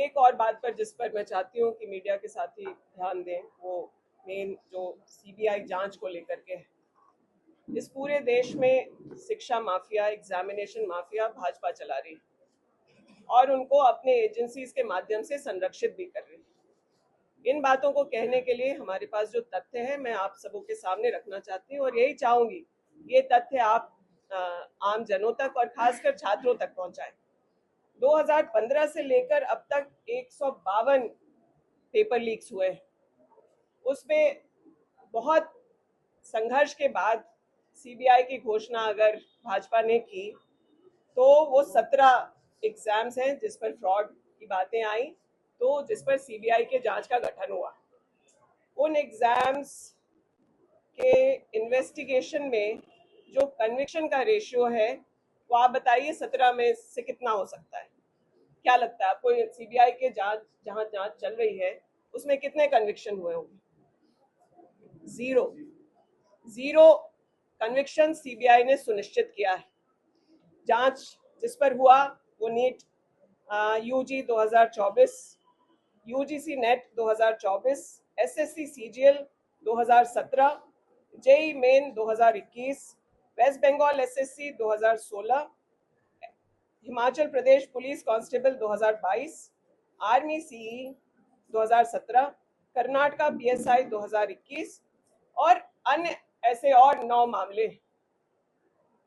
एक और बात पर जिस पर मैं चाहती हूँ कि मीडिया के साथी ध्यान दें, वो मेन जो सीबीआई जांच को लेकर के है। इस पूरे देश में शिक्षा माफिया, एग्जामिनेशन माफिया भाजपा चला रही है और उनको अपने एजेंसीज के माध्यम से संरक्षित भी कर रही है। इन बातों को कहने के लिए हमारे पास जो तथ्य है मैं आप सबों के सामने रखना चाहती हूँ और यही चाहूंगी ये तथ्य आप आम जनों तक और खासकर छात्रों तक पहुंचाएं। 2015 से लेकर अब तक 152 पेपर लीक्स हुए हैं। उसमें बहुत संघर्ष के बाद सीबीआई की घोषणा अगर भाजपा ने की तो वो 17 एग्जाम्स हैं जिस पर फ्रॉड की बातें आई, तो जिस पर सीबीआई के जांच का गठन हुआ। उन एग्जाम्स के इन्वेस्टिगेशन में जो कन्विक्शन का रेशियो है वो आप बताइए 17 में से कितना हो सकता है? क्या लगता है आपको? सीबीआई के जांच जहां जांच चल रही है उसमें कितने कन्विक्शन हुए होंगे? जीरो कन्विक्शन सीबीआई ने सुनिश्चित किया है। जांच जिस पर हुआ वो NEET UG 2024, UGC NET 2024, SSC CGL 2017, JEE Main 2021, West Bengal SSC 2016, Himachal Pradesh police constable 2022, army CE 2017, Karnataka PSI 2021 और अन्य ऐसे और 9 मामले।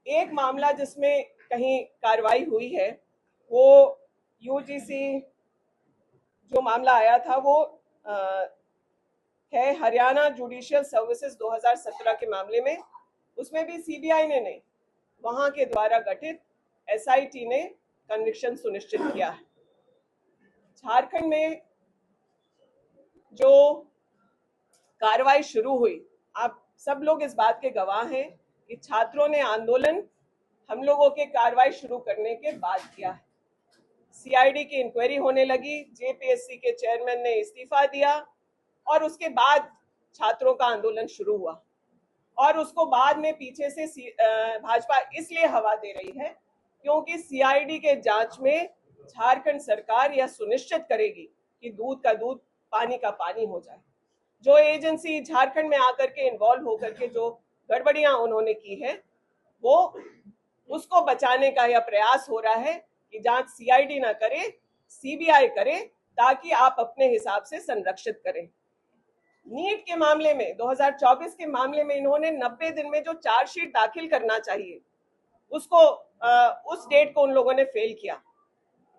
एक मामला जिसमें कहीं कार्रवाई हुई है वो यूजीसी जो मामला आया था वो है हरियाणा जुडिशियल सर्विसेज 2017 के मामले में। उसमें भी सीबीआई ने नहीं, वहां के द्वारा गठित एसआईटी ने कन्विक्शन सुनिश्चित किया है। झारखंड में जो कार्रवाई शुरू हुई, आप सब लोग इस बात के गवाह हैं कि छात्रों ने आंदोलन हम लोगों के कार्रवाई शुरू करने के बाद किया है। सीआईडी की इंक्वायरी होने लगी, जेपीएससी के चेयरमैन ने इस्तीफा दिया और उसके बाद छात्रों का आंदोलन शुरू हुआ। और उसको बाद में पीछे से भाजपा इसलिए हवा दे रही है क्योंकि सीआईडी के जांच में झारखंड सरकार यह सुनिश्चित करेगी कि दूध का दूध, पानी का पानी हो जाए। जो एजेंसी झारखंड में आकर के इन्वॉल्व होकर के जो गड़बड़ियां उन्होंने की है वो उसको बचाने का यह प्रयास हो रहा है कि जांच सीआईडी ना करे, सीबीआई करे, ताकि आप अपने हिसाब से संरक्षित करें। नीट के मामले में 2024 के मामले में इन्होंने 90 दिन में जो चार्जशीट दाखिल करना चाहिए उसको उस डेट को उन लोगों ने फेल किया।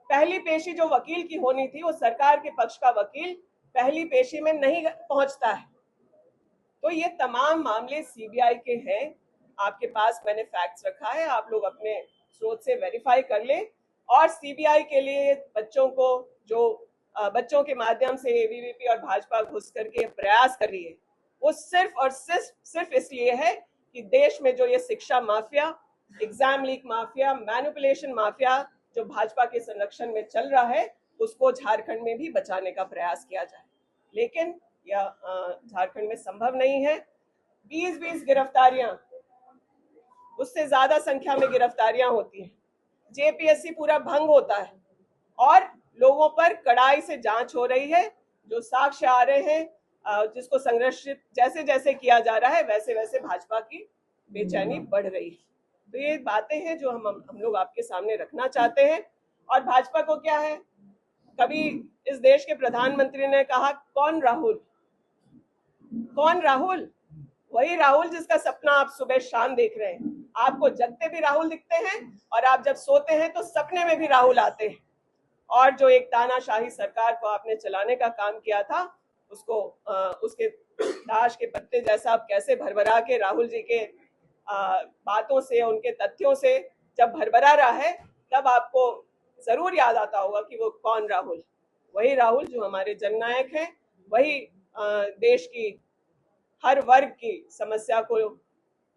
पहली पेशी जो वकील की होनी थी वो सरकार के पक्ष का वकील पहली पेशी में नहीं पहुंचता है। तो ये तमाम मामले सीबीआई के हैं। आपके पास मैंने फैक्ट्स रखा है, आप लोग अपने स्रोत से वेरीफाई कर लें। और सीबीआई के लिए बच्चों को जो बच्चों के माध्यम से एबीवीपी और भाजपा घुस करके प्रयास कर रही है वो सिर्फ और सिर्फ इसलिए है कि देश में जो ये शिक्षा mafia, exam leak mafia, manipulation mafia जो भाजपा के संरक्षण में चल रहा है उसको झारखंड में भी बचाने का प्रयास किया जाए। लेकिन यह झारखंड में संभव नहीं है। 20-20 गिरफ्तारियां, उससे ज्यादा संख्या में गिरफ्तारियां होती हैं, जेपीएससी पूरा भंग होता है और लोगों पर कड़ाई से जांच हो रही है। जो साक्ष्य आ रहे हैं, जिसको संरक्षित जैसे जैसे किया जा रहा है वैसे वैसे भाजपा की बेचैनी बढ़ रही है। तो ये बातें हैं जो हम लोग आपके सामने रखना चाहते हैं। और भाजपा को क्या है, कभी इस देश के प्रधानमंत्री ने कहा कौन राहुल, कौन राहुल? वही राहुल जिसका सपना आप सुबह शाम देख रहे हैं। आपको जगते भी राहुल दिखते हैं और आप जब सोते हैं तो सपने में भी राहुल आते हैं। और जो एक तानाशाही सरकार को आपने चलाने का काम किया था उसको उसके ताश के पत्ते जैसा आप कैसे भरभरा के राहुल जी के बातों से, उनके तथ्यों से जब भरभरा रहा है तब आपको जरूर याद आता होगा कि वो कौन राहुल। वही राहुल जो हमारे जननायक हैं, वही देश की हर वर्ग की समस्या को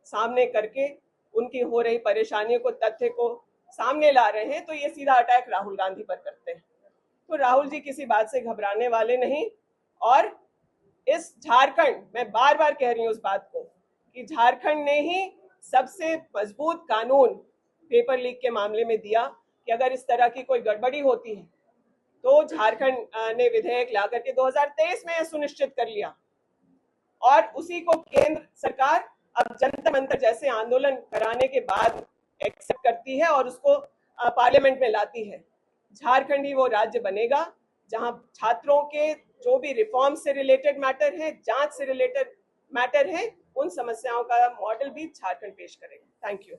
सामने करके उनकी हो रही परेशानियों को, तथ्य को सामने ला रहे हैं। तो ये सीधा अटैक राहुल गांधी पर करते हैं। तो राहुल जी किसी बात से घबराने वाले नहीं। और इस झारखंड, मैं बार बार कह रही हूँ उस बात को कि झारखंड ने ही सबसे मजबूत कानून पेपर लीक के मामले में दिया कि अगर इस तरह की कोई गड़बड़ी होती है तो झारखंड ने विधेयक ला करके 2023 में यह सुनिश्चित कर लिया और उसी को केंद्र सरकार अब जंतर मंतर जैसे आंदोलन कराने के बाद एक्सेप्ट करती है और उसको पार्लियामेंट में लाती है। झारखंड ही वो राज्य बनेगा जहां छात्रों के जो भी रिफॉर्म से रिलेटेड मैटर है, जांच से रिलेटेड मैटर है, उन समस्याओं का मॉडल भी झारखंड पेश करेगा। Thank you.